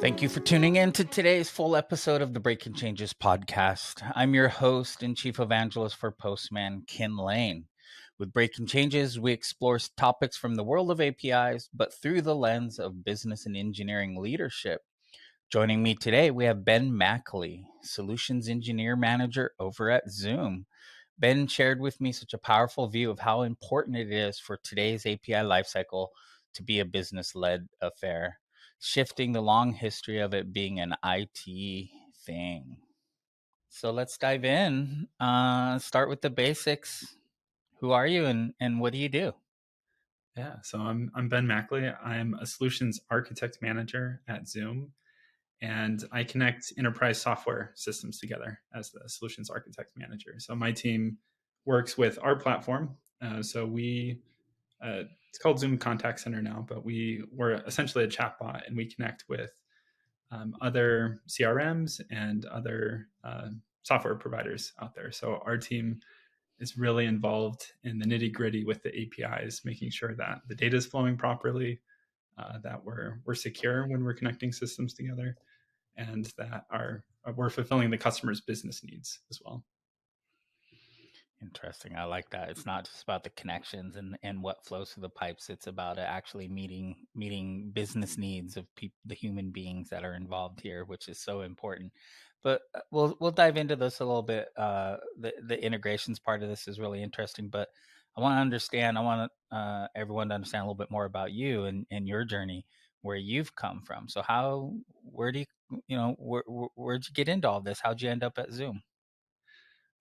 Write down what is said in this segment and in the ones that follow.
Thank you for tuning in to today's full episode of the Breaking Changes podcast. I'm your host and chief evangelist for Postman, Ken Lane. With Breaking Changes, we explore topics from the world of APIs, but through the lens of business and engineering leadership. Joining me today, we have Ben Mackley, Solutions Engineer Manager over at Zoom. Ben shared with me such a powerful view of how important it is for today's API lifecycle to be a business-led affair, shifting the long history of it being an IT thing. So let's dive in. Start with the basics. Who are you and what do you do? Yeah, so I'm Ben Mackley. I'm a solutions architect manager at Zoom, and I connect enterprise software systems together as the solutions architect manager. So my team works with our platform. It's called Zoom Contact Center now, but we're essentially a chatbot, and we connect with other CRMs and other software providers out there. So our team is really involved in the nitty gritty with the APIs, making sure that the data is flowing properly, that we're secure when we're connecting systems together, and that we're fulfilling the customer's business needs as well. Interesting. I like that. It's not just about the connections and what flows through the pipes. It's about actually meeting business needs of the human beings that are involved here, which is so important. But we'll dive into this a little bit. The integrations part of this is really interesting, but I want to understand. I want everyone to understand a little bit more about you and your journey, where you've come from. So where do where'd you get into all this? How'd you end up at Zoom?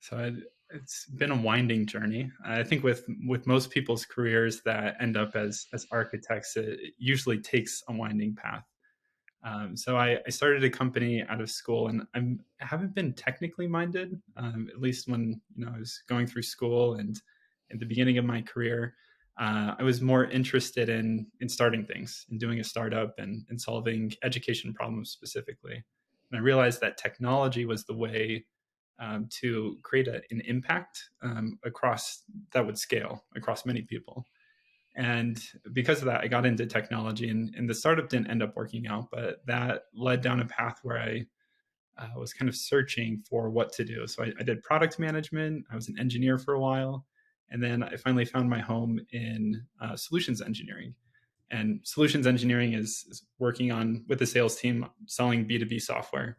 So it's been a winding journey. I think with most people's careers that end up as architects, it usually takes a winding path. So I started a company out of school, and I haven't been technically minded, at least when I was going through school and at the beginning of my career. I was more interested in starting things and doing a startup and solving education problems specifically. And I realized that technology was the way to create an impact across that would scale across many people. And because of that, I got into technology, and the startup didn't end up working out, but that led down a path where I was kind of searching for what to do. So I did product management, I was an engineer for a while, and then I finally found my home in solutions engineering. And solutions engineering is working on with the sales team selling B2B software.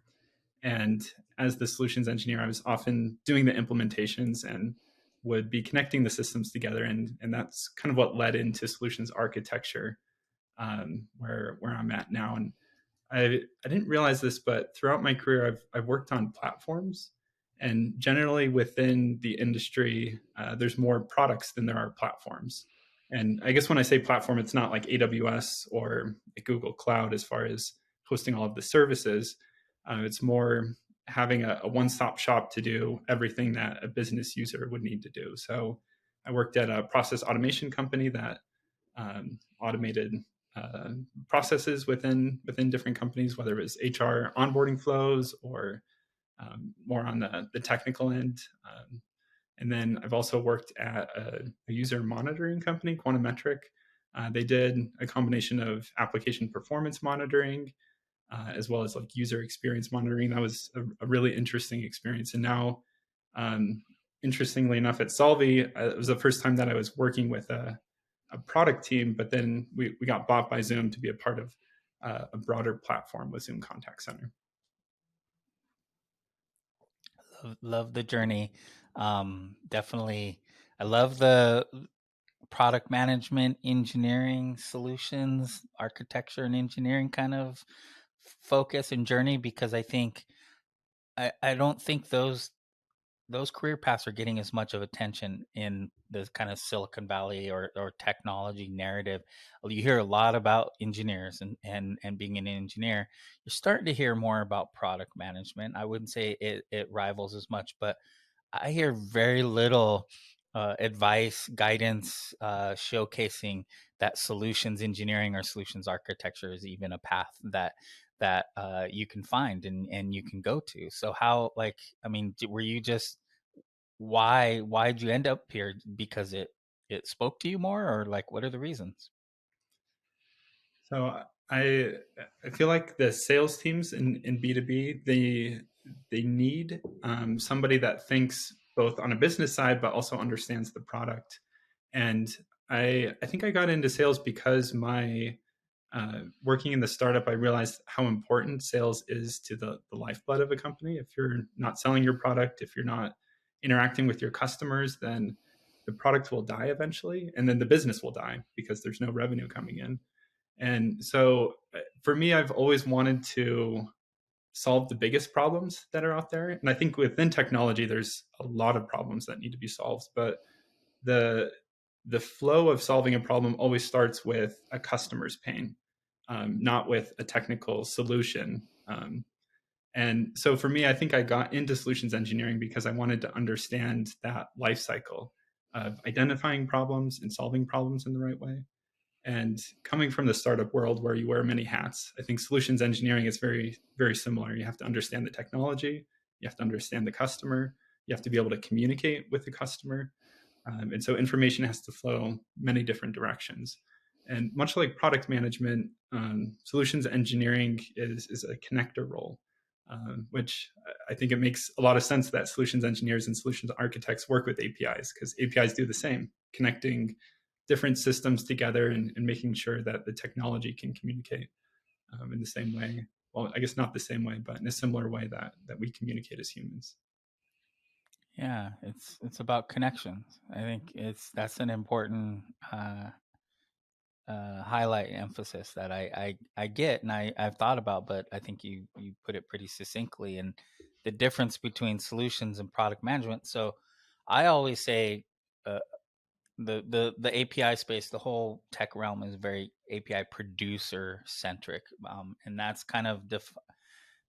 And as the solutions engineer, I was often doing the implementations and would be connecting the systems together. And that's kind of what led into solutions architecture, where I'm at now. And I didn't realize this, but throughout my career, I've worked on platforms. And generally within the industry, there's more products than there are platforms. And I guess when I say platform, it's not like AWS or Google Cloud as far as hosting all of the services. It's more having a one-stop shop to do everything that a business user would need to do. So I worked at a process automation company that automated uh, processes within different companies, whether it was HR onboarding flows or more on the technical end. And then I've also worked at a user monitoring company, Quantitative. They did a combination of application performance monitoring as well as like user experience monitoring. That was a really interesting experience. And now, interestingly enough, at Solvi, it was the first time that I was working with a product team, but then we got bought by Zoom to be a part of a broader platform with Zoom Contact Center. Love the journey. Definitely, I love the product management, engineering, solutions, architecture, and engineering kind of focus and journey, because I don't think those career paths are getting as much of attention in the kind of Silicon Valley or technology narrative. You hear a lot about engineers and being an engineer. You're starting to hear more about product management. I wouldn't say it rivals as much, but I hear very little advice, guidance, showcasing that solutions engineering or solutions architecture is even a path that you can find and you can go to. So how, like, I mean, were you just why'd you end up here? Because it spoke to you more, or like what are the reasons? So I I feel like the sales teams in B2B, they need somebody that thinks both on a business side but also understands the product. And I think I got into sales because my working in the startup, I realized how important sales is to the lifeblood of a company. If you're not selling your product, if you're not interacting with your customers, then the product will die eventually, and then the business will die because there's no revenue coming in. And so for me, I've always wanted to solve the biggest problems that are out there. And I think within technology, there's a lot of problems that need to be solved. But the the flow of solving a problem always starts with a customer's pain, not with a technical solution. And so for me, I think I got into solutions engineering because I wanted to understand that life cycle of identifying problems and solving problems in the right way. And coming from the startup world where you wear many hats, I think solutions engineering is very, very similar. You have to understand the technology, you have to understand the customer, you have to be able to communicate with the customer. And so information has to flow many different directions. And much like product management, solutions engineering is a connector role, which I think it makes a lot of sense that solutions engineers and solutions architects work with APIs, because APIs do the same, connecting different systems together and making sure that the technology can communicate in the same way. Well, I guess not the same way, but in a similar way that we communicate as humans. Yeah, it's about connections. I think it's that's an important highlight emphasis that I get and I've thought about, but I think you put it pretty succinctly. And the difference between solutions and product management. So I always say uh, the API space, the whole tech realm is very API producer centric, and that's kind of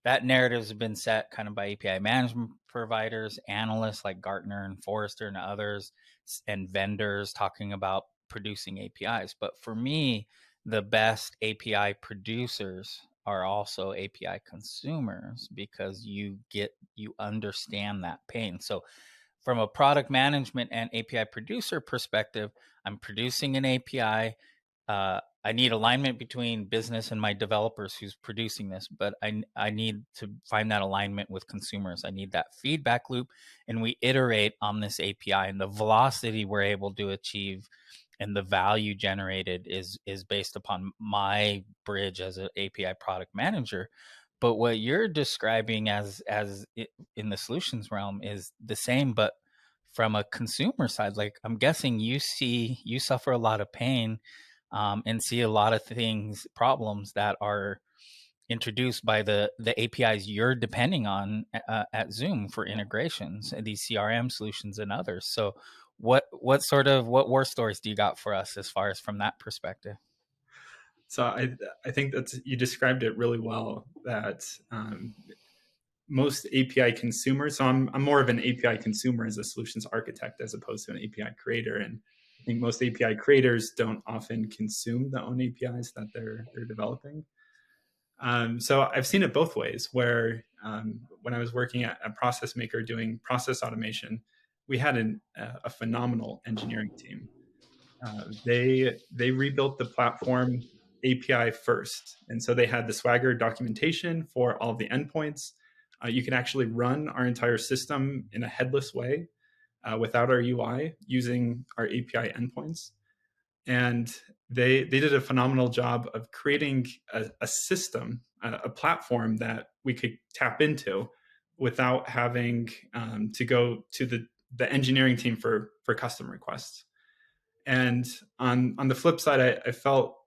that narrative has been set kind of by API management providers, analysts like Gartner and Forrester and others, and vendors talking about producing APIs. But for me, the best API producers are also API consumers because you understand that pain. So from a product management and API producer perspective, I'm producing an API. I need alignment between business and my developers who's producing this, but I need to find that alignment with consumers. I need that feedback loop, and we iterate on this API, and the velocity we're able to achieve and the value generated is based upon my bridge as an API product manager. But what you're describing in the solutions realm is the same, but from a consumer side. Like I'm guessing you suffer a lot of pain, and see a lot of things problems that are introduced by the APIs you're depending on at Zoom for integrations, these CRM solutions and others. So what war stories do you got for us as far as from that perspective? So I think that you described it really well. That most API consumers. So I'm more of an API consumer as a solutions architect as opposed to an API creator. And I think most API creators don't often consume the own APIs that they're developing. So I've seen it both ways. Where when I was working at a process maker doing process automation, we had a phenomenal engineering team. They rebuilt the platform API first, and so they had the Swagger documentation for all of the endpoints. You can actually run our entire system in a headless way without our UI using our API endpoints. And they did a phenomenal job of creating a system, a platform that we could tap into without having to go to the engineering team for custom requests. And on the flip side, I felt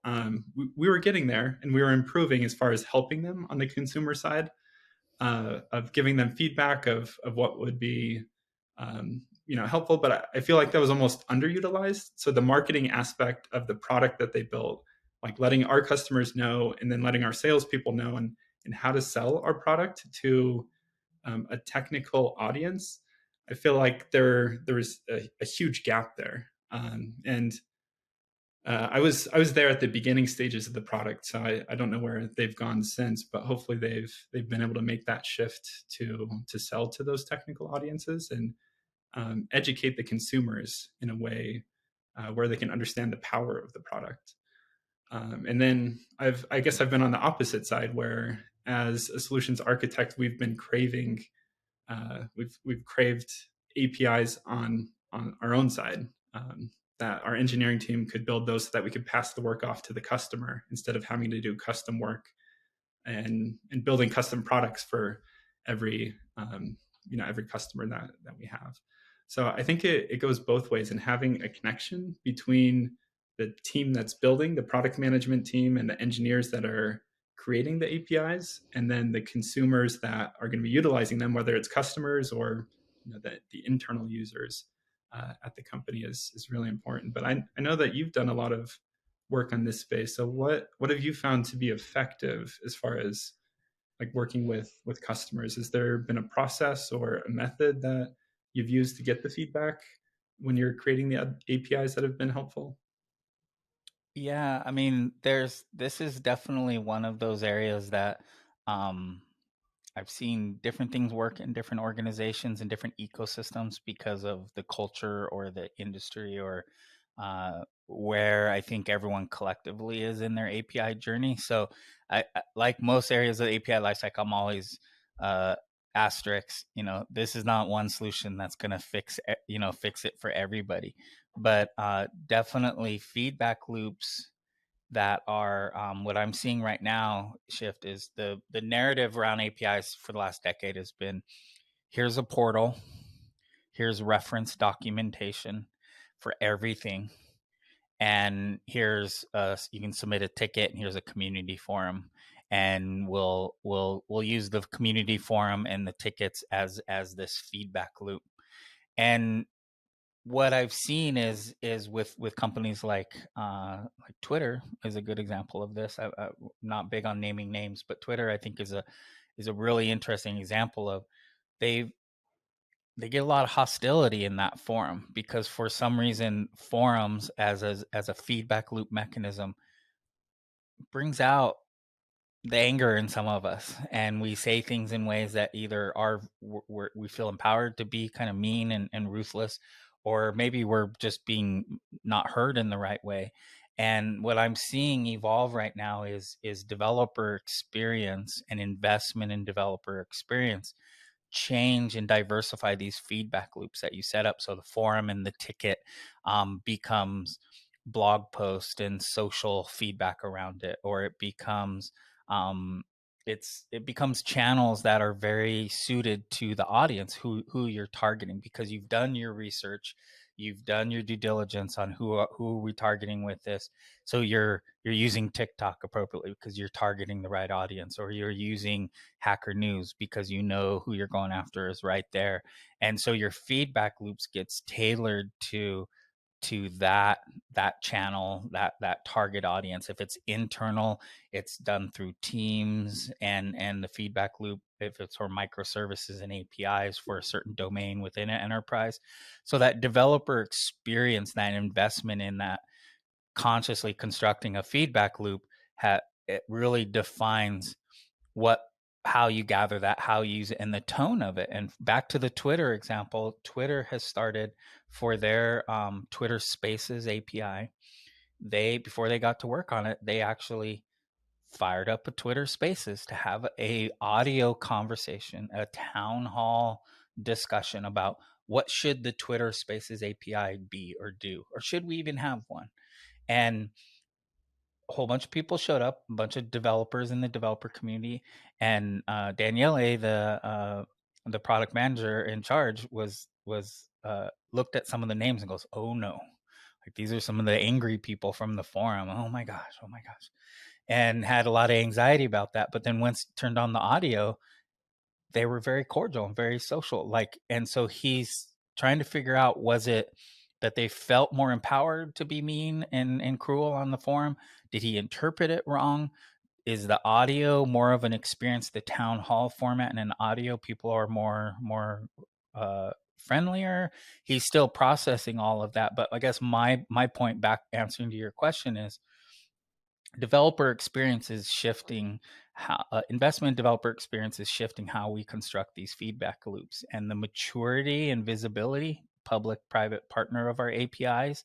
we were getting there and we were improving as far as helping them on the consumer side, of giving them feedback of what would be helpful. But I feel like that was almost underutilized. So the marketing aspect of the product that they built, like letting our customers know and then letting our salespeople know and how to sell our product to a technical audience, I feel like there was a huge gap there. And I was there at the beginning stages of the product, so I don't know where they've gone since, but hopefully they've been able to make that shift to sell to those technical audiences and educate the consumers in a way where they can understand the power of the product. And then I guess I've been on the opposite side where, as a solutions architect, we've been craving, we've craved APIs on our own side, that our engineering team could build those so that we could pass the work off to the customer instead of having to do custom work and building custom products for every every customer that we have. So I think it goes both ways, and having a connection between the team that's building, the product management team, and the engineers that are creating the APIs, and then the consumers that are going to be utilizing them, whether it's customers or the internal users at the company is really important. But I know that you've done a lot of work on this space. So what have you found to be effective as far as like working with customers? Has there been a process or a method that you've used to get the feedback when you're creating the APIs that have been helpful? Yeah, I mean, this is definitely one of those areas that um, I've seen different things work in different organizations and different ecosystems because of the culture or the industry or where I think everyone collectively is in their API journey. So, like most areas of the API lifecycle, I'm always uh, asterisk. This is not one solution that's going to fix it for everybody, but definitely feedback loops that are what I'm seeing right now shift is the narrative around APIs for the last decade has been here's a portal, here's reference documentation for everything, and here's you can submit a ticket, and here's a community forum, and we'll use the community forum and the tickets as this feedback loop. And what I've seen is with companies like Twitter is a good example of this. I'm not big on naming names, but Twitter I think is a really interesting example of they they get a lot of hostility in that forum because for some reason forums as a feedback loop mechanism brings out the anger in some of us, and we say things in ways that either we feel empowered to be kind of mean and ruthless, or maybe we're just being not heard in the right way. And what I'm seeing evolve right now is developer experience and investment in developer experience change and diversify these feedback loops that you set up. So the forum and the ticket becomes blog post and social feedback around it, or it becomes um, it becomes channels that are very suited to the audience who you're targeting because you've done your research, you've done your due diligence on who are we targeting with this. So you're using TikTok appropriately because you're targeting the right audience, or you're using Hacker News because you know who you're going after is right there. And so your feedback loops gets tailored to that channel, that target audience. If it's internal, it's done through teams and the feedback loop if it's for microservices and APIs for a certain domain within an enterprise. So that developer experience, that investment in that consciously constructing a feedback loop, it really defines what how you gather that, how you use it, and the tone of it. And back to the Twitter example, Twitter has started for their Twitter Spaces API. They before they got to work on it, they actually fired up a Twitter Spaces to have a audio conversation, a town hall discussion about what should the Twitter Spaces API be or do, or should we even have one? And a whole bunch of people showed up, a bunch of developers in the developer community, and Daniele, the product manager in charge, was looked at some of the names and goes, "Oh no, like these are some of the angry people from the forum. Oh my gosh," and had a lot of anxiety about that. But then once turned on the audio, they were very cordial and very social. And so he's trying to figure out, was it that they felt more empowered to be mean and cruel on the forum? Did he interpret it wrong? Is the audio more of an experience, the town hall format, and an audio people are more friendlier? He's still processing all of that. But I guess my point back answering to your question is developer experience is shifting how investment developer experience is shifting how we construct these feedback loops, and the maturity and visibility public private partner of our APIs,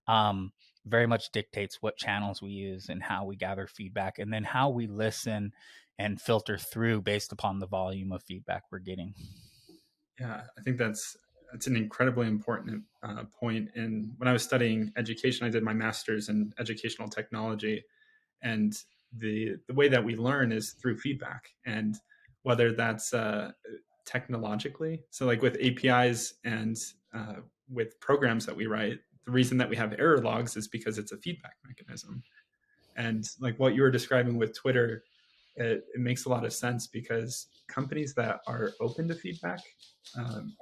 um, very much dictates what channels we use and how we gather feedback, and then how we listen and filter through based upon the volume of feedback we're getting. Yeah, I think that's an incredibly important point. And when I was studying education, I did my master's in educational technology, and the way that we learn is through feedback, and whether that's technologically, so like with APIs and with programs that we write, the reason that we have error logs is because it's a feedback mechanism. And like what you were describing with Twitter, it makes a lot of sense because companies that are open to feedback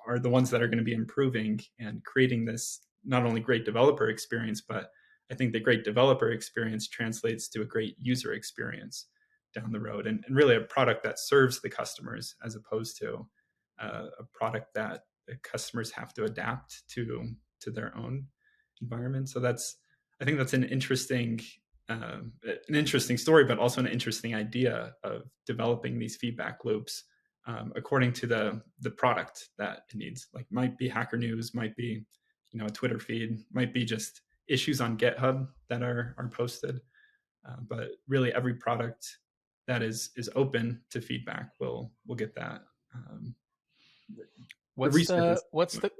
are the ones that are going to be improving and creating this not only great developer experience, but I think the great developer experience translates to a great user experience down the road, and really a product that serves the customers as opposed to a product that the customers have to adapt to their own environment. So that's, I think that's an interesting story, but also an interesting idea of developing these feedback loops according to the product that it needs. Like, might be Hacker News, might be a Twitter feed, might be just issues on GitHub that are posted. But really, every product that is open to feedback will get that. Um, the What's the resources. what's the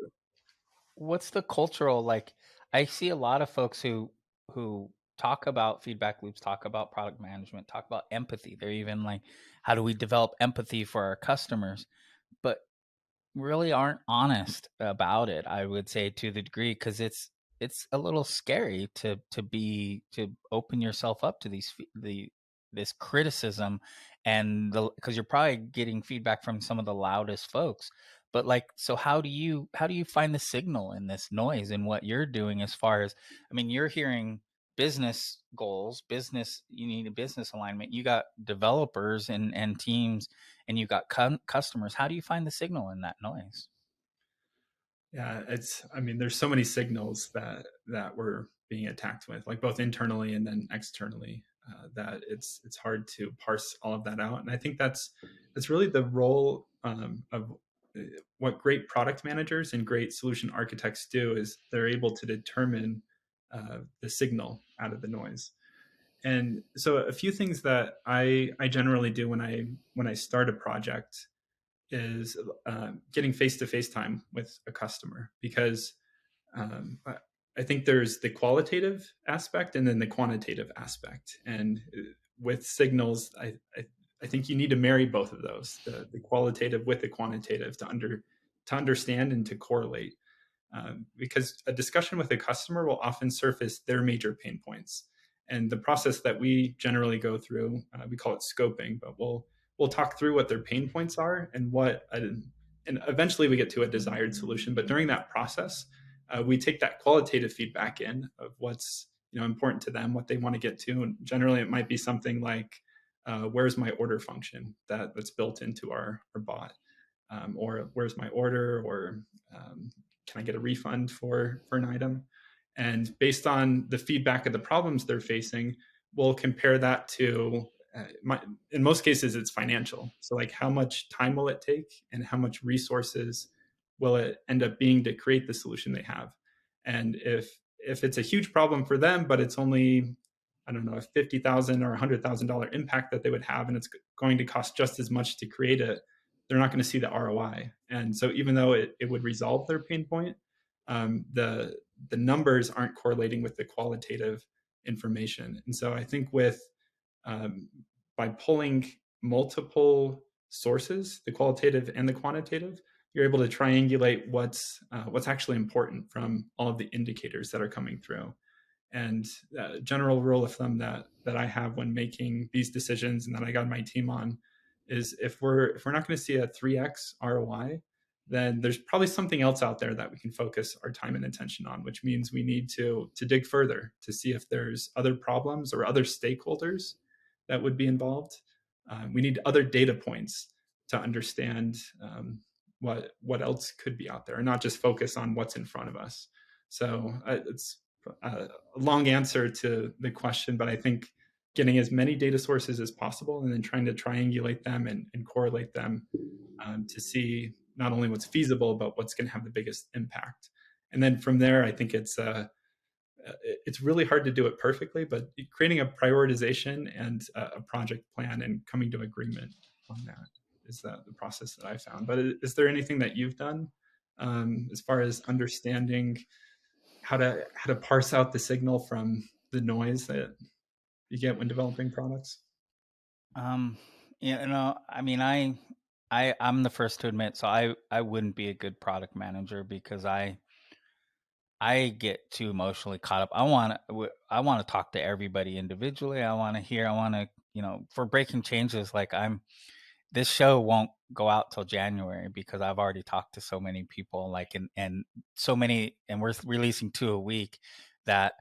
what's the cultural, like, I see a lot of folks who talk about feedback loops, talk about product management, talk about empathy. They're even like, how do we develop empathy for our customers? But really aren't honest about it, I would say, to the degree, because it's a little scary to open yourself up to this criticism, and because you're probably getting feedback from some of the loudest folks. But like, so how do you find the signal in this noise in what you're doing? As far as, I mean, you're hearing business goals, business, you need a business alignment, you got developers and teams, and you got customers. How do you find the signal in that noise? Yeah, I mean, there's so many signals that we're being attacked with, like both internally and then externally, that it's hard to parse all of that out. And I think that's really the role of what great product managers and great solution architects do, is they're able to determine the signal out of the noise. And so a few things that I generally do when I start a project is getting face-to-face time with a customer, because I think there's the qualitative aspect and then the quantitative aspect. And with signals, I think you need to marry both of those, the qualitative with the quantitative, to understand and to correlate. Because a discussion with a customer will often surface their major pain points. And the process that we generally go through, we call it scoping, but we'll talk through what their pain points are and eventually we get to a desired solution. But during that process, we take that qualitative feedback in of what's important to them, what they want to get to, and generally it might be something like, where's my order function that's built into our bot, or where's my order, or can I get a refund for an item? And based on the feedback of the problems they're facing, we'll compare that to in most cases it's financial. So like, how much time will it take and how much resources will it end up being to create the solution they have? And if it's a huge problem for them, but it's only, I don't know, a $50,000 or $100,000 impact that they would have, and it's going to cost just as much to create it, they're not going to see the ROI. And so even though it would resolve their pain point, the numbers aren't correlating with the qualitative information. And so I think um, by pulling multiple sources, the qualitative and the quantitative, you're able to triangulate what's actually important from all of the indicators that are coming through. And general rule of thumb that I have when making these decisions and that I got my team on is, if we're not going to see a 3x ROI, then there's probably something else out there that we can focus our time and attention on, which means we need to dig further to see if there's other problems or other stakeholders that would be involved. We need other data points to understand what else could be out there, and not just focus on what's in front of us. So it's a long answer to the question, but I think getting as many data sources as possible and then trying to triangulate them and correlate them, to see not only what's feasible, but what's going to have the biggest impact. And then from there, I think it's it's really hard to do it perfectly, but creating a prioritization and a project plan and coming to agreement on that is the process that I found. But is there anything that you've done as far as understanding how to parse out the signal from the noise that you get when developing products? Um, I mean, I'm the first to admit, so I wouldn't be a good product manager because I get too emotionally caught up. I want to talk to everybody individually. I want to hear. I want to, for breaking changes. Like this show won't go out till January because I've already talked to so many people. Like and so many, and we're releasing two a week. That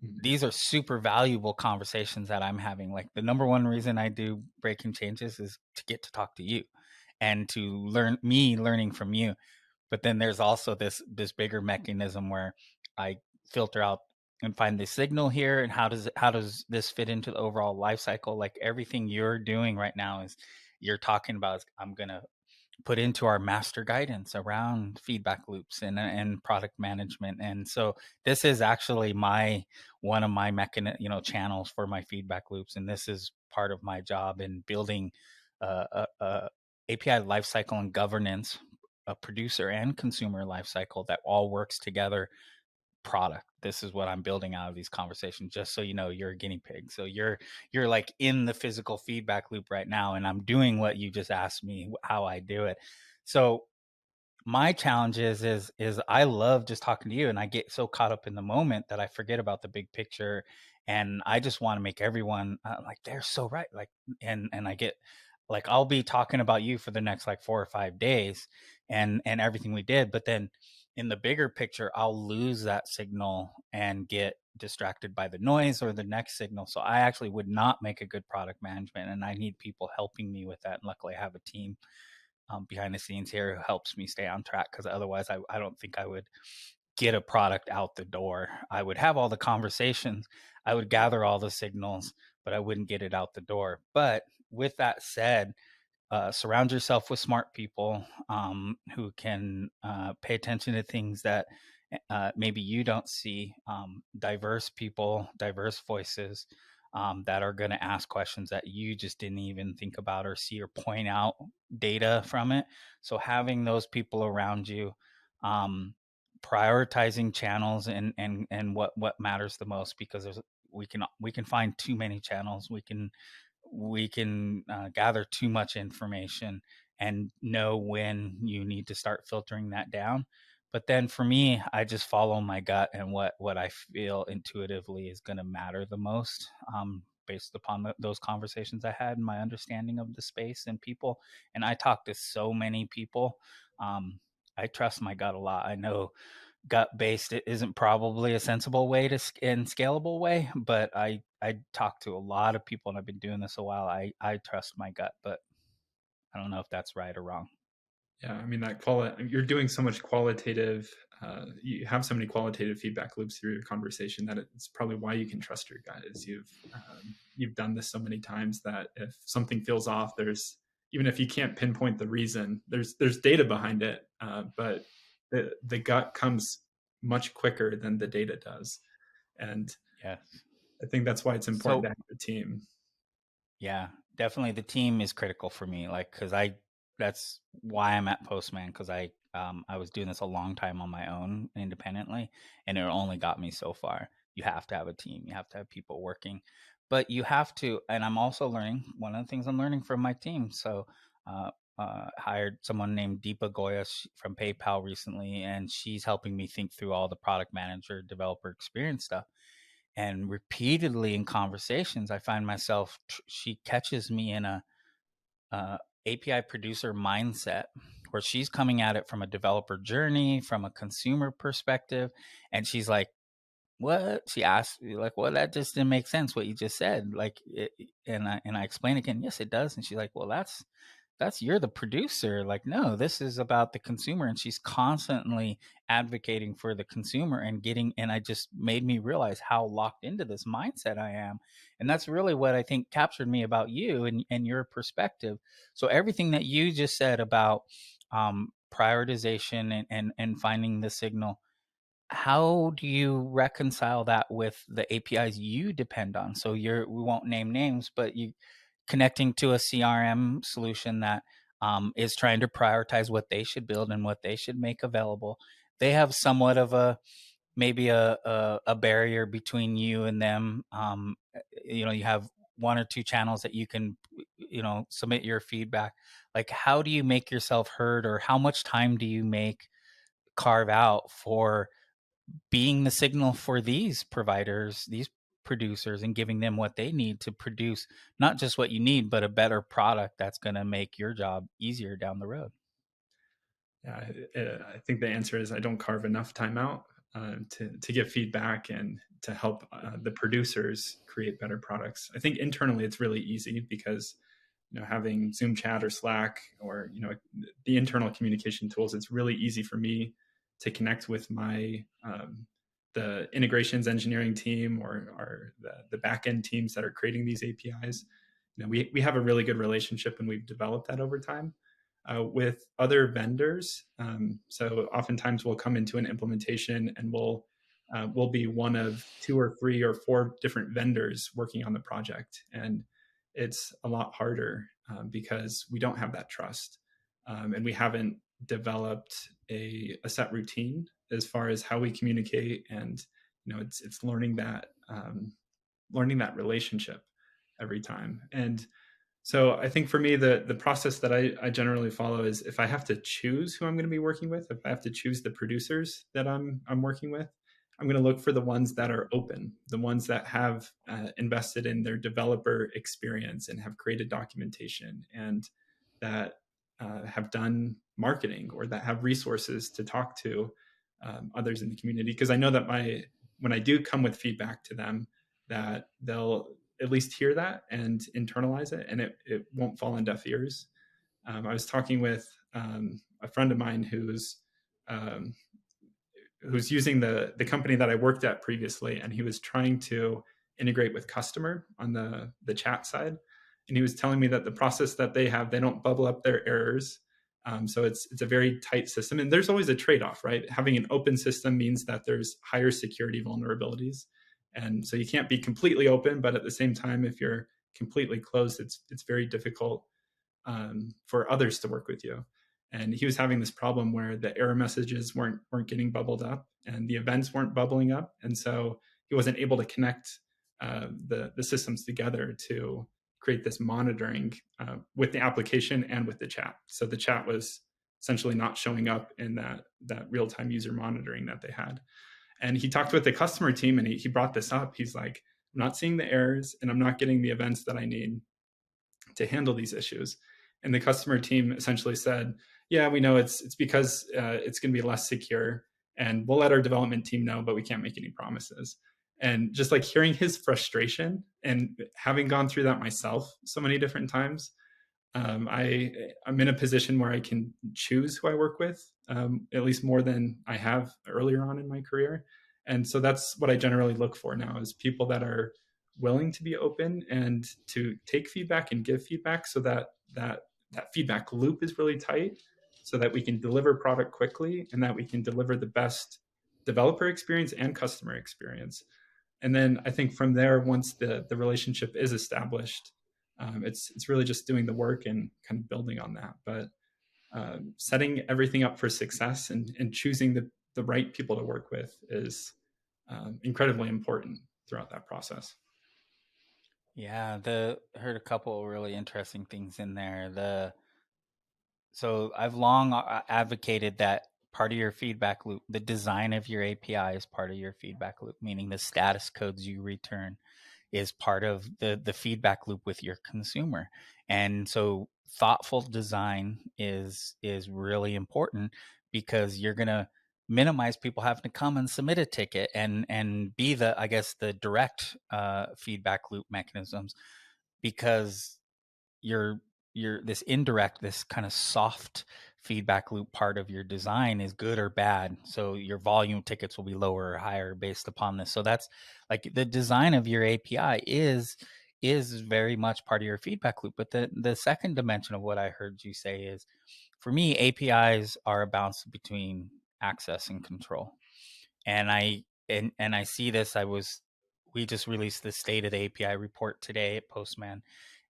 Mhm. these are super valuable conversations that I'm having. Like the number one reason I do breaking changes is to get to talk to you and to learning from you. But then there's also this bigger mechanism where I filter out and find the signal here, and how does this fit into the overall life cycle? Like everything you're doing right now is you're talking about is I'm gonna put into our master guidance around feedback loops and product management. And so this is actually my one of my channels for my feedback loops, and this is part of my job in building a API lifecycle and governance, a producer and consumer lifecycle that all works together product. This is what I'm building out of these conversations, just so you know you're a guinea pig. So you're like in the physical feedback loop right now, and I'm doing what you just asked me how I do it. So my challenge is I love just talking to you, and I get so caught up in the moment that I forget about the big picture, and I just want to make everyone like they're so right. Like and I get like I'll be talking about you for the next like 4 or 5 days, and everything we did, but then in the bigger picture I'll lose that signal and get distracted by the noise or the next signal. So I actually would not make a good product management, and I need people helping me with that. And luckily I have a team behind the scenes here who helps me stay on track, because otherwise I don't think I would get a product out the door. I would have all the conversations, I would gather all the signals, but I wouldn't get it out the door. But with that said, surround yourself with smart people who can pay attention to things that maybe you don't see. Diverse people, diverse voices that are going to ask questions that you just didn't even think about or see, or point out data from it. So having those people around you, um, prioritizing channels and what matters the most, because we can find too many channels. We can gather too much information and know when you need to start filtering that down. But then for me, I just follow my gut and what I feel intuitively is going to matter the most, based upon those conversations I had and my understanding of the space and people. And I talk to so many people. Um, I trust my gut a lot. I know gut based it isn't probably a sensible way to and scalable way, but I talk to a lot of people, and I've been doing this a while. I trust my gut, but I don't know if that's right or wrong. Yeah, I mean you're doing so much qualitative. You have so many qualitative feedback loops through your conversation that it's probably why you can trust your gut. Is you've done this so many times that if something feels off, there's even if you can't pinpoint the reason, there's data behind it, but the gut comes much quicker than the data does, and Yes. I think that's why it's important to So have a team. yeah, definitely the team is critical for me. Like, cause that's why I'm at Postman. Cause I was doing this a long time on my own independently, and it only got me so far. You have to have a team. You have to have people working, but you have to, and I'm also learning, one of the things I'm learning from my team. So, hired someone named Deepa Goya from PayPal recently, and she's helping me think through all the product manager, developer experience stuff. And repeatedly in conversations I find myself she catches me in a API producer mindset, where she's coming at it from a developer journey, from a consumer perspective, and she's like, what, she asked me like, well, that just didn't make sense what you just said, like and I explain again, yes it does. And she's like, well, that's you're the producer, like, no, this is about the consumer. And she's constantly advocating for the consumer and getting, and I just made me realize how locked into this mindset I am. And that's really what I think captured me about you and your perspective. So everything that you just said about prioritization and finding the signal, how do you reconcile that with the APIs you depend on? So we won't name names, but you connecting to a CRM solution that is trying to prioritize what they should build and what they should make available. They have somewhat of a maybe a barrier between you and them. You have one or two channels that you can submit your feedback. Like, how do you make yourself heard, or how much time do you make carve out for being the signal for these providers, these producers, and giving them what they need to produce not just what you need, but a better product that's going to make your job easier down the road? Yeah, I think the answer is I don't carve enough time out to give feedback and to help the producers create better products. I think internally it's really easy because having Zoom chat or Slack or the internal communication tools, it's really easy for me to connect with my the integrations engineering team or the back end teams that are creating these APIs. We have a really good relationship and we've developed that over time with other vendors. So oftentimes we'll come into an implementation and we'll be one of two or three or four different vendors working on the project, and it's a lot harder because we don't have that trust, and we haven't developed a set routine as far as how we communicate, and it's learning that relationship every time. And so I think for me, the process that I generally follow is if I have to choose who I'm going to be working with, if I have to choose the producers that I'm working with, I'm going to look for the ones that are open, the ones that have invested in their developer experience and have created documentation and that have done marketing or that have resources to talk to others in the community. Because I know that when I do come with feedback to them, that they'll at least hear that and internalize it, and it won't fall on deaf ears. I was talking with a friend of mine um, who's using the company that I worked at previously, and he was trying to integrate with customer on the chat side, and he was telling me that the process that they have, they don't bubble up their errors. So it's a very tight system, and there's always a trade-off, right? Having an open system means that there's higher security vulnerabilities, and so you can't be completely open, but at the same time, if you're completely closed, it's very difficult for others to work with you. And he was having this problem where the error messages weren't getting bubbled up, and the events weren't bubbling up, and so he wasn't able to connect the systems together to create this monitoring with the application and with the chat. So the chat was essentially not showing up in that real time user monitoring that they had. And he talked with the customer team, and he brought this up. He's like, I'm not seeing the errors, and I'm not getting the events that I need to handle these issues. And the customer team essentially said, yeah, we know it's because it's going to be less secure, and we'll let our development team know, but we can't make any promises. And just like hearing his frustration and having gone through that myself so many different times, I'm in a position where I can choose who I work with, at least more than I have earlier on in my career. And so that's what I generally look for now, is people that are willing to be open and to take feedback and give feedback, so that feedback loop is really tight, so that we can deliver product quickly and that we can deliver the best developer experience and customer experience. And then I think from there, once the relationship is established, it's really just doing the work and kind of building on that. But setting everything up for success and choosing the right people to work with is incredibly important throughout that process. Yeah, the heard a couple really interesting things in there. So I've long advocated that part of your feedback loop, the design of your API is part of your feedback loop, meaning the status codes you return is part of the feedback loop with your consumer. And so thoughtful design is really important, because you're going to minimize people having to come and submit a ticket and be the, I guess, the direct feedback loop mechanisms, because your this indirect, this kind of soft feedback loop part of your design is good or bad. So your volume tickets will be lower or higher based upon this. So that's like the design of your API is very much part of your feedback loop. But the second dimension of what I heard you say is, for me, APIs are a balance between access and control. And I see this. We just released the state of the API report today at Postman,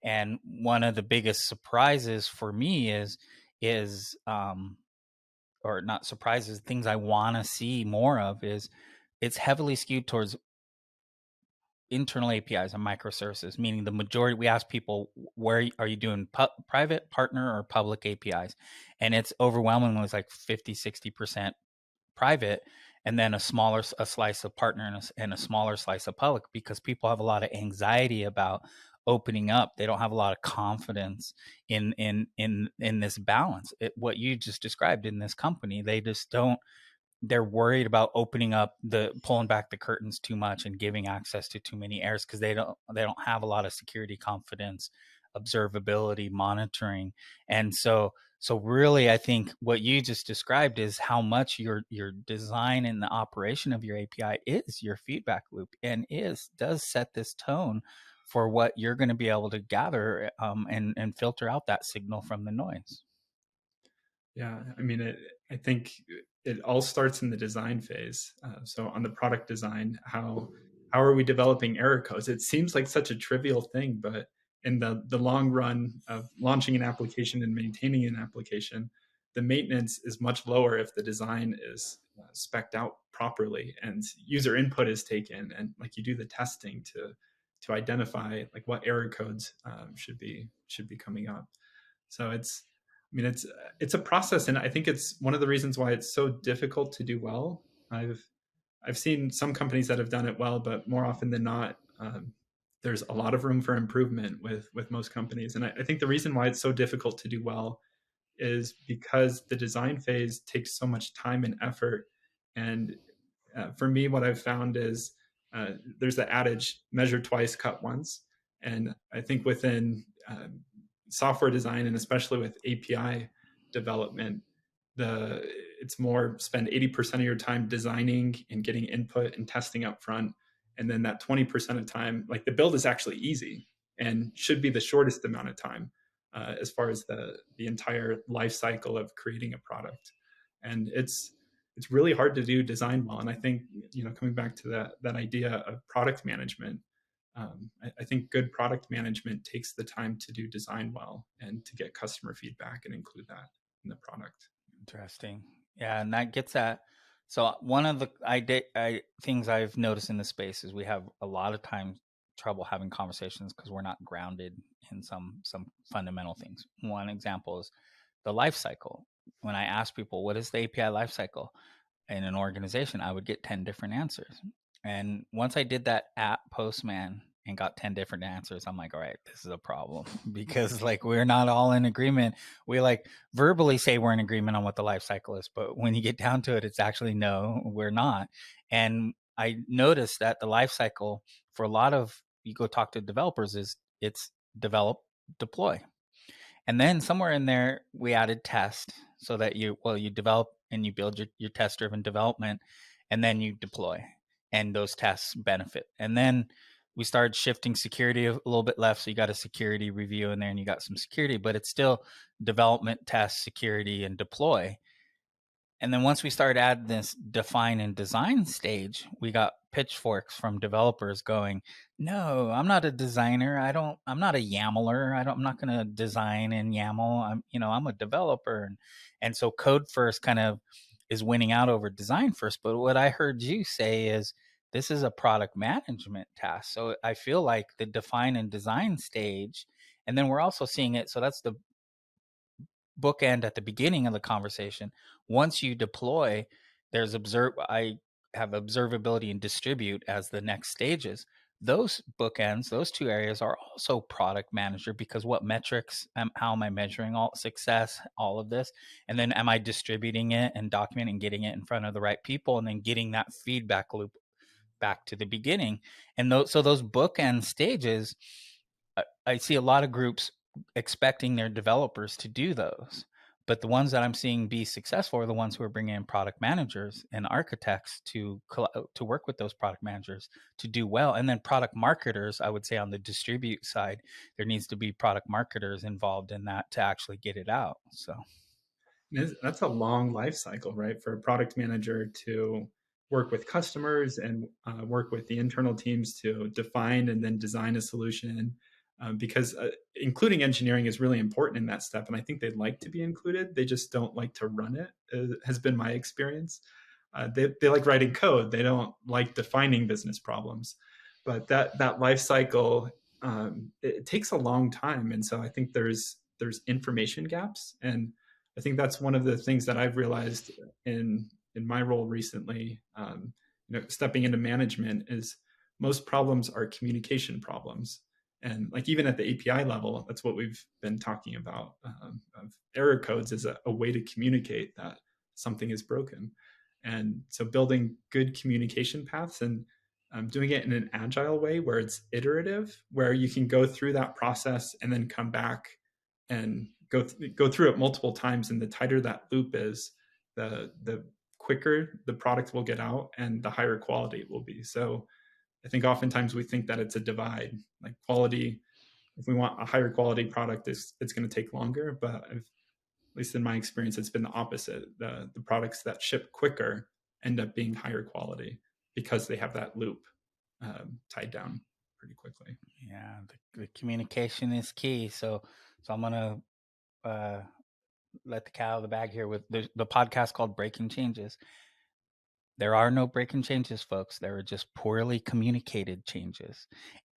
and one of the biggest surprises for me is or not surprises, things I want to see more of is it's heavily skewed towards internal APIs and microservices, meaning the majority, we ask people, where are you doing private, partner, or public APIs? And it's overwhelmingly, it's like 50-60% private, and then a slice of partner, and a smaller slice of public, because people have a lot of anxiety about opening up. They don't have a lot of confidence in this balance. What you just described in this company, they just don't, they're worried about opening up, the pulling back the curtains too much and giving access to too many errors, because they don't have a lot of security confidence, observability, monitoring. And so really, I think what you just described is how much your design and the operation of your API is your feedback loop, and does set this tone for what you're going to be able to gather, and filter out that signal from the noise. Yeah, I mean, I think it all starts in the design phase. So on the product design, how are we developing error codes? It seems like such a trivial thing, but in the long run of launching an application and maintaining an application, the maintenance is much lower if the design is spec'd out properly and user input is taken, and like you do the testing to identify like what error codes should be coming up. So I mean, it's a process, and I think it's one of the reasons why it's so difficult to do well. I've seen some companies that have done it well, but more often than not, there's a lot of room for improvement with most companies. And I think the reason why it's so difficult to do well is because the design phase takes so much time and effort. And for me, what I've found is there's the adage: measure twice, cut once. And I think within software design, and especially with API development, the it's more spend 80% of your time designing and getting input and testing up front, and then that 20% of time, like the build is actually easy and should be the shortest amount of time as far as the entire life cycle of creating a product. And it's really hard to do design well. And I think, coming back to that idea of product management, I think good product management takes the time to do design well and to get customer feedback and include that in the product. Interesting. Yeah, and that gets at, so one of the things I've noticed in the space is we have a lot of times trouble having conversations because we're not grounded in some fundamental things. One example is the life cycle. When I ask people what is the API life cycle in an organization, I would get 10 different answers. And once I did that at Postman and got 10 different answers, I'm like, all right, this is a problem because like we're not all in agreement. We like verbally say we're in agreement on what the life cycle is, but when you get down to it, it's actually no, we're not. And I noticed that the life cycle for a lot of, you go talk to developers, is it's develop, deploy. And then somewhere in there, we added test, so that you develop and you build your test driven development, and then you deploy, and those tests benefit. And then we started shifting security a little bit left. So you got a security review in there and you got some security, but it's still development, test, security, and deploy. And then once we started adding this define and design stage, we got pitchforks from developers going, "No, I'm not a designer. I'm not a YAMLer. I'm not going to design in YAML. I'm a developer." And so code first kind of is winning out over design first. But what I heard you say is this is a product management task. So I feel like the define and design stage, and then we're also seeing it. So that's the bookend at the beginning of the conversation. Once you deploy, I have observability and distribute as the next stages. Those bookends, those two areas are also product manager, because what metrics, how am I measuring all success, all of this? And then am I distributing it and documenting, getting it in front of the right people, and then getting that feedback loop back to the beginning. And so those bookend stages, I see a lot of groups expecting their developers to do those. But the ones that I'm seeing be successful are the ones who are bringing in product managers and architects to work with those product managers to do well. And then product marketers, I would say on the distribute side, there needs to be product marketers involved in that to actually get it out. So That's a long life cycle, right? For a product manager to work with customers and work with the internal teams to define and then design a solution. Because including engineering is really important in that step, and I think they'd like to be included. They just don't like to run it. Has been my experience. They like writing code. They don't like defining business problems. But that life cycle, it takes a long time, and so I think there's information gaps, and I think that's one of the things that I've realized in my role recently. Stepping into management is most problems are communication problems, and like even at the API level, that's what we've been talking about. Of error codes is a way to communicate that something is broken, and so building good communication paths and doing it in an agile way where it's iterative, where you can go through that process and then come back and go through it multiple times. And the tighter that loop is, the quicker the product will get out and the higher quality it will be. So I think oftentimes we think that it's a divide, like quality. If we want a higher quality product, it's going to take longer. But at least in my experience, it's been the opposite. The products that ship quicker end up being higher quality because they have that loop tied down pretty quickly. Yeah, the communication is key. So I'm gonna let the cat out of the bag here with the podcast called Breaking Changes. There are no breaking changes, folks. There are just poorly communicated changes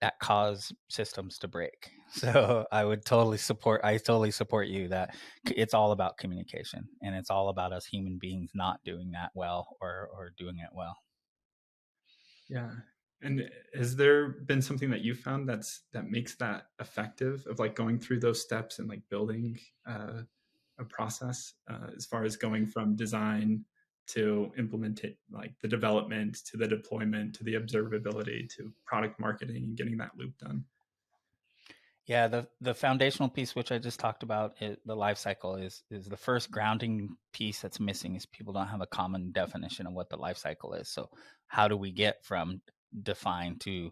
that cause systems to break. So I totally support you that it's all about communication, and it's all about us human beings not doing that well, or doing it well. Yeah. And has there been something that you found that makes that effective, of like going through those steps and like building a process, as far as going from design to implement it, like the development to the deployment to the observability to product marketing and getting that loop done? Yeah, the foundational piece, which I just talked about, the life cycle is the first grounding piece that's missing. Is people don't have a common definition of what the life cycle is. So how do we get from define to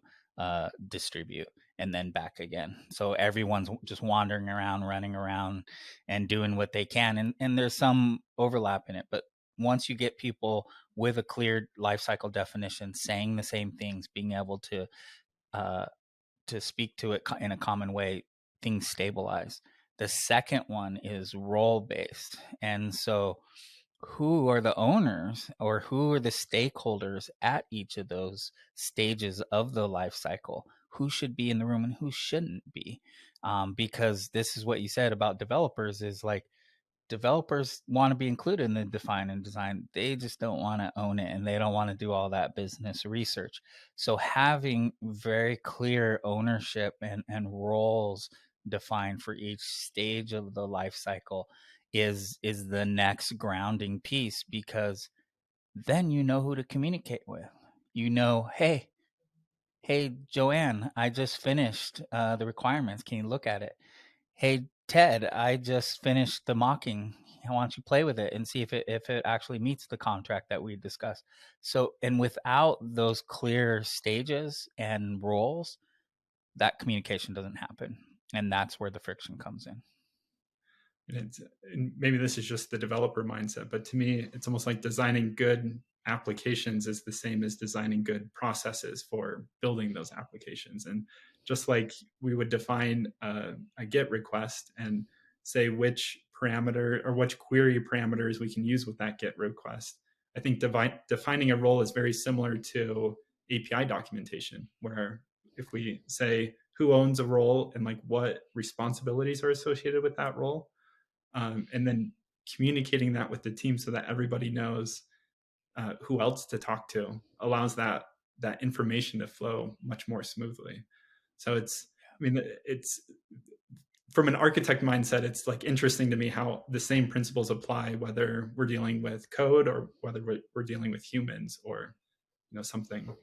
distribute and then back again? So everyone's just wandering around, running around, and doing what they can, and there's some overlap in it. But once you get people with a clear life cycle definition, saying the same things, being able uh, to speak to it in a common way, things stabilize. The second one is role based. And so, who are the owners or who are the stakeholders at each of those stages of the life cycle? Who should be in the room and who shouldn't be? Because this is what you said about developers is like, developers want to be included in the define and design. They just don't want to own it, and they don't want to do all that business research. So having very clear ownership and roles defined for each stage of the life cycle is the next grounding piece, because then you know who to communicate with. You know, hey Joanne, I just finished the requirements. Can you look at it? Hey Ted, I just finished the mocking. Why don't you play with it and see if it actually meets the contract that we discussed? So, and without those clear stages and roles, that communication doesn't happen, and that's where the friction comes in. And maybe this is just the developer mindset, but to me, it's almost like designing good applications is the same as designing good processes for building those applications. And just like we would define a GET request and say which parameter or which query parameters we can use with that GET request, I think defining a role is very similar to API documentation, where if we say who owns a role and like what responsibilities are associated with that role, and then communicating that with the team so that everybody knows who else to talk to, allows that information to flow much more smoothly. So I mean, it's from an architect mindset, it's like interesting to me how the same principles apply whether we're dealing with code or whether we're dealing with humans, or something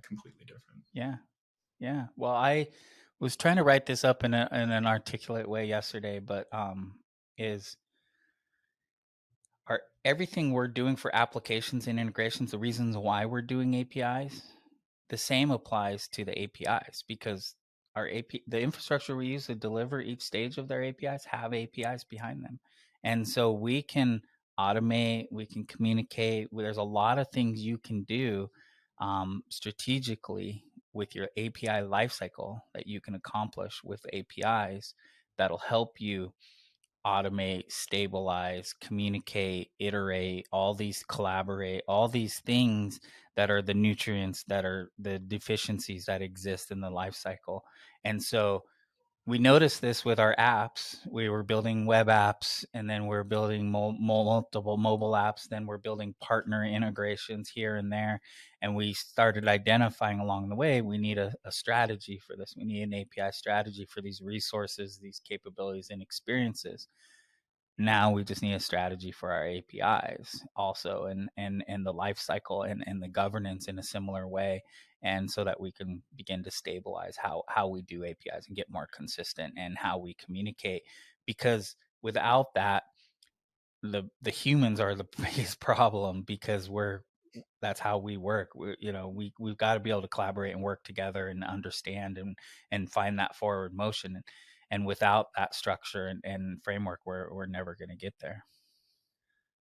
completely different. Yeah, yeah. Well, I was trying to write this up in an articulate way yesterday, but is are everything we're doing for applications and integrations, the reasons why we're doing APIs, the same applies to the APIs, because the infrastructure we use to deliver each stage of their APIs have APIs behind them. And so we can automate, we can communicate. There's a lot of things you can do strategically with your API lifecycle that you can accomplish with APIs that'll help you automate, stabilize, communicate, iterate, all these collaborate, all these things that are the nutrients, that are the deficiencies that exist in the life cycle. And so we noticed this with our apps. We were building web apps, and then we're building multiple mobile apps. Then we're building partner integrations here and there. And we started identifying along the way, we need a strategy for this. We need an API strategy for these resources, these capabilities, and experiences. Now we just need a strategy for our APIs also, and the life cycle, and the governance in a similar way, and so that we can begin to stabilize how we do APIs and get more consistent and how we communicate. Because without that, the humans are the biggest problem, because that's how we work. We've got to be able to collaborate and work together and understand and find that forward motion. And without that structure and framework, we're never going to get there.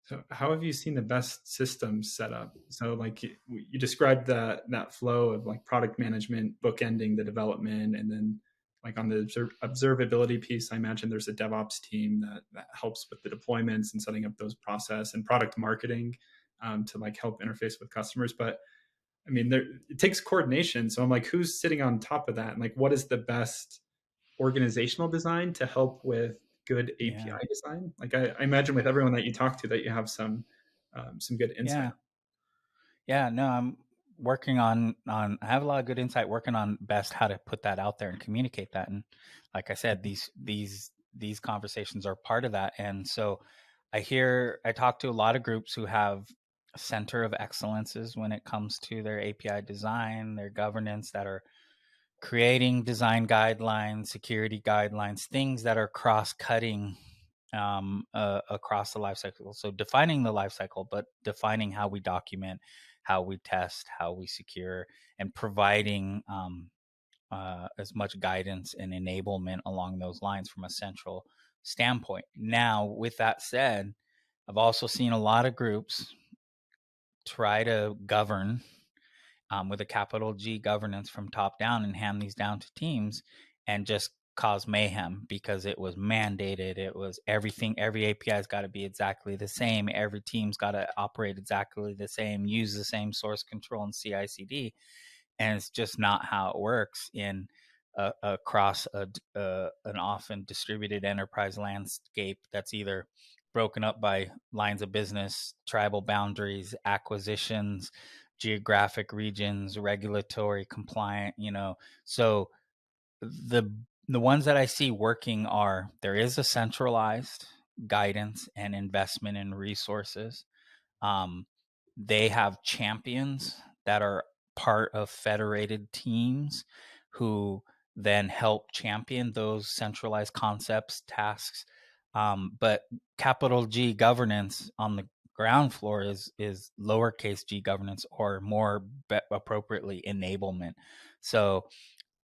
So how have you seen the best systems set up? So like you described that flow of like product management, bookending the development, and then like on the observability piece, I imagine there's a DevOps team that helps with the deployments and setting up those process, and product marketing to like help interface with customers. But I mean, it takes coordination. So I'm like, who's sitting on top of that? And like, what is the best organizational design to help with good Yeah. API design? Like I imagine with everyone that you talk to that you have some good insight. Yeah. Yeah, no, I'm working on I have a lot of good insight, working on best how to put that out there and communicate that. And like I said, these conversations are part of that. And so I talk to a lot of groups who have a center of excellences when it comes to their API design, their governance, that are creating design guidelines, security guidelines, things that are cross-cutting across the life cycle. So defining the life cycle, but defining how we document, how we test, how we secure, and providing as much guidance and enablement along those lines from a central standpoint. Now, with that said, I've also seen a lot of groups try to govern with a capital G, governance from top down, and hand these down to teams and just cause mayhem because it was mandated. It was everything. Every API's got to be exactly the same. Every team's got to operate exactly the same, use the same source control and CI/CD, and it's just not how it works in across an often distributed enterprise landscape that's either broken up by lines of business, tribal boundaries, acquisitions, geographic regions, regulatory compliant. So the the ones that I see working are, there is a centralized guidance and investment in resources. um, they have champions that are part of federated teams who then help champion those centralized concepts, tasks. But capital G governance on the ground floor is lowercase g governance, or more appropriately, enablement. So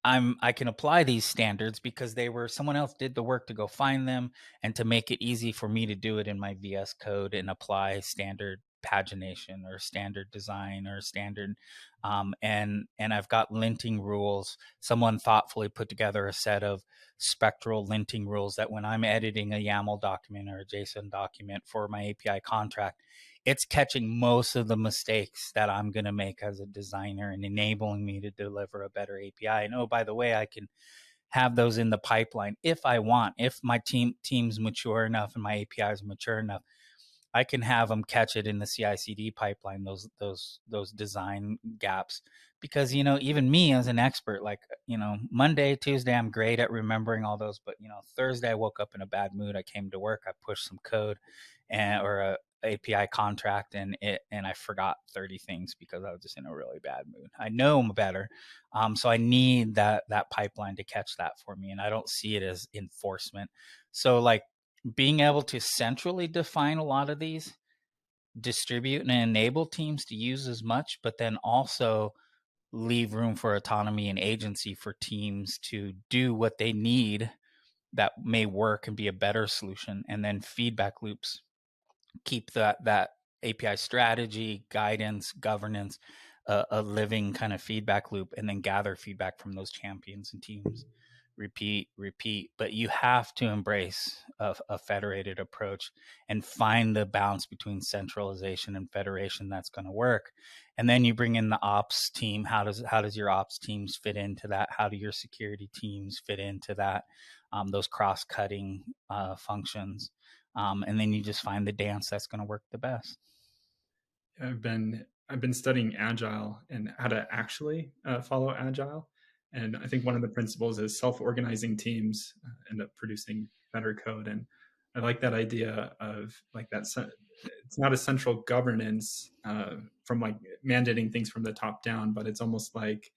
I can apply these standards because someone else did the work to go find them, and to make it easy for me to do it in my VS Code and apply standard pagination or standard design or standard and I've got linting rules. Someone thoughtfully put together a set of spectral linting rules that when I'm editing a YAML document or a JSON document for my API contract, it's catching most of the mistakes that I'm going to make as a designer and enabling me to deliver a better API. And oh, by the way, I can have those in the pipeline if I want. If my team's mature enough and my APIs are mature enough, I can have them catch it in the CI/CD pipeline, those design gaps. Because even me as an expert, like Monday, Tuesday, I'm great at remembering all those, but Thursday I woke up in a bad mood. I came to work, I pushed some code, or a API contract, and I forgot 30 things because I was just in a really bad mood. I know I'm better, so I need that pipeline to catch that for me, and I don't see it as enforcement. So like being able to centrally define a lot of these, distribute and enable teams to use as much, but then also leave room for autonomy and agency for teams to do what they need that may work and be a better solution, and then feedback loops keep that API strategy, guidance, governance, a living kind of feedback loop, and then gather feedback from those champions and teams. Repeat, repeat. But you have to embrace a federated approach and find the balance between centralization and federation that's going to work. And then you bring in the ops team. How does your ops teams fit into that? How do your security teams fit into that? Those cross-cutting functions, and then you just find the dance that's going to work the best. I've been studying agile and how to actually follow agile, and I think one of the principles is self-organizing teams end up producing better code. And I like that idea of like that. It's not a central governance from like mandating things from the top down, but it's almost like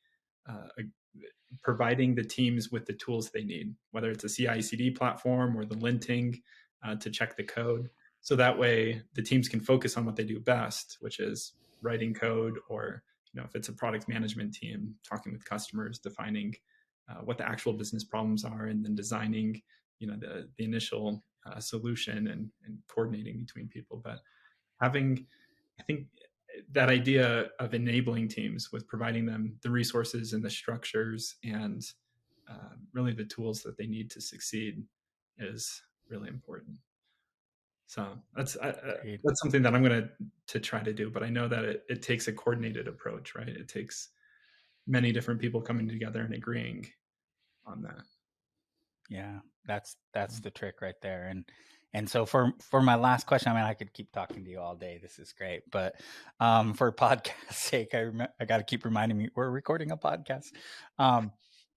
providing the teams with the tools they need, whether it's a CI/CD platform or the linting to check the code. So that way, the teams can focus on what they do best, which is writing code, or if it's a product management team, talking with customers, defining what the actual business problems are, and then designing, the initial solution, and coordinating between people. But having, I think, that idea of enabling teams with providing them the resources and the structures and really the tools that they need to succeed is really important. So Agreed. that's something that I'm going to try to do. But I know that it takes a coordinated approach, right? It takes many different people coming together and agreeing on that. Yeah, that's the trick right there. And so for my last question, I mean, I could keep talking to you all day. This is great, but for podcast sake, I got to keep reminding me we're recording a podcast. Um,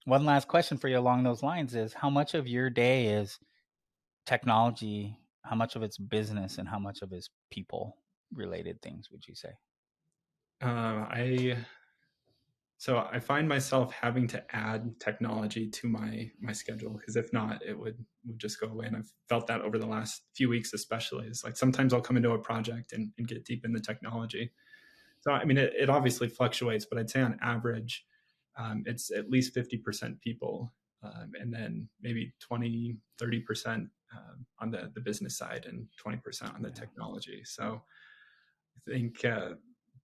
one last question for you along those lines is: how much of your day is technology? How much of it's business, and how much of it's people related things? Would you say? I So I find myself having to add technology to my schedule, because if not, it would just go away. And I've felt that over the last few weeks, especially. It's like sometimes I'll come into a project and get deep in the technology. So I mean, it obviously fluctuates, but I'd say on average, it's at least 50% people, and then maybe 20-30% on the business side, and 20% on the Yeah, technology. So I think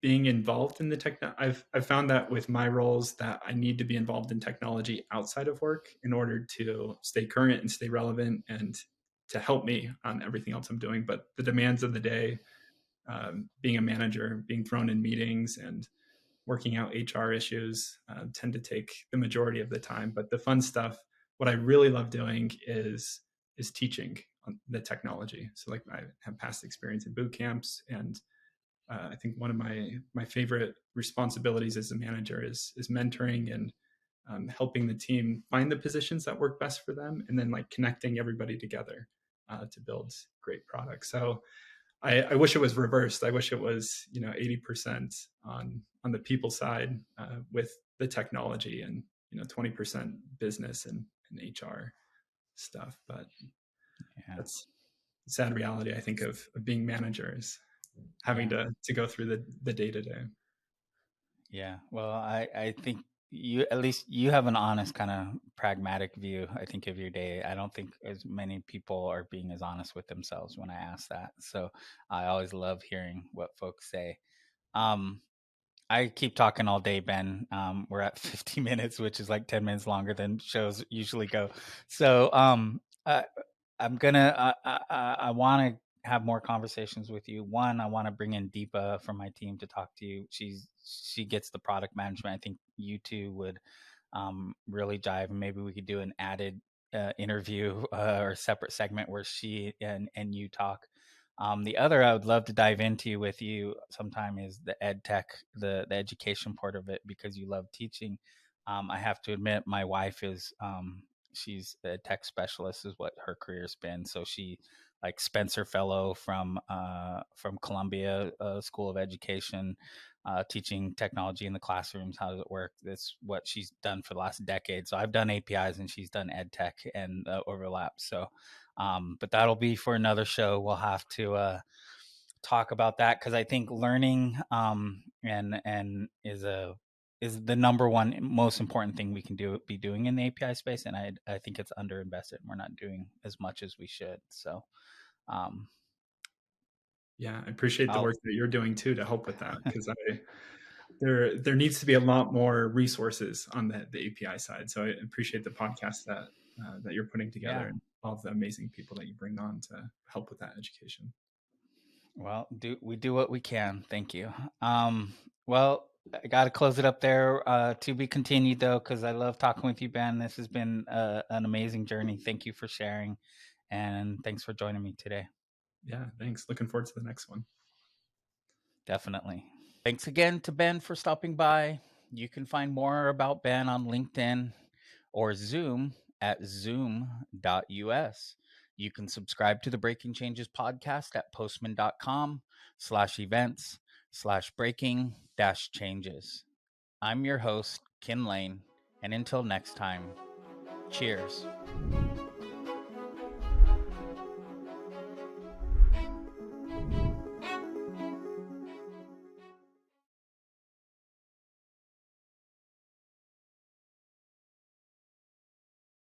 being involved in the I've found that with my roles that I need to be involved in technology outside of work in order to stay current and stay relevant, and to help me on everything else I'm doing. But the demands of the day, being a manager, being thrown in meetings and working out HR issues, tend to take the majority of the time. But the fun stuff, what I really love doing is teaching on the technology. So like I have past experience in boot camps, and I think one of my favorite responsibilities as a manager is mentoring and helping the team find the positions that work best for them, and then like connecting everybody together to build great products. So I wish it was reversed. I wish it was 80% on the people side with the technology, and 20% business and HR stuff. But yeah, that's the sad reality, I think, of being managers, having yeah. to go through the day to day. Yeah. Well, I think you, at least you have an honest kind of pragmatic view, I think, of your day. I don't think as many people are being as honest with themselves when I ask that. So I always love hearing what folks say. Um, I keep talking all day, Ben. We're at 50 minutes, which is like 10 minutes longer than shows usually go. So I'm gonna. I want to have more conversations with you. One, I want to bring in Deepa from my team to talk to you. She gets the product management. I think you two would really jive, and maybe we could do an added interview or separate segment where she and you talk. The other I would love to dive into with you sometime is the ed tech, the education part of it, because you love teaching. I have to admit, my wife is she's a tech specialist, is what her career's been. So she, like, Spencer Fellow from Columbia School of Education, teaching technology in the classrooms. How does it work? That's what she's done for the last decade. So I've done APIs, and she's done ed tech and overlap. So but that'll be for another show. We'll have to talk about that, because I think learning and is the number one most important thing we can be doing in the API space, and I think it's underinvested. We're not doing as much as we should. So um, Yeah, I appreciate the I'll work that you're doing too to help with that, because there needs to be a lot more resources on the API side. So I appreciate the podcast that you're putting together, yeah. and all of the amazing people that you bring on to help with that education. Well, do what we can. Thank you. Well, I got to close it up there. To be continued though, because I love talking with you, Ben. This has been an amazing journey. Thank you for sharing, and thanks for joining me today. Yeah, thanks. Looking forward to the next one. Definitely. Thanks again to Ben for stopping by. You can find more about Ben on LinkedIn or Zoom at zoom.us. You can subscribe to the Breaking Changes podcast at postman.com/events/breaking changes. I'm your host, Kin Lane, and until next time, cheers.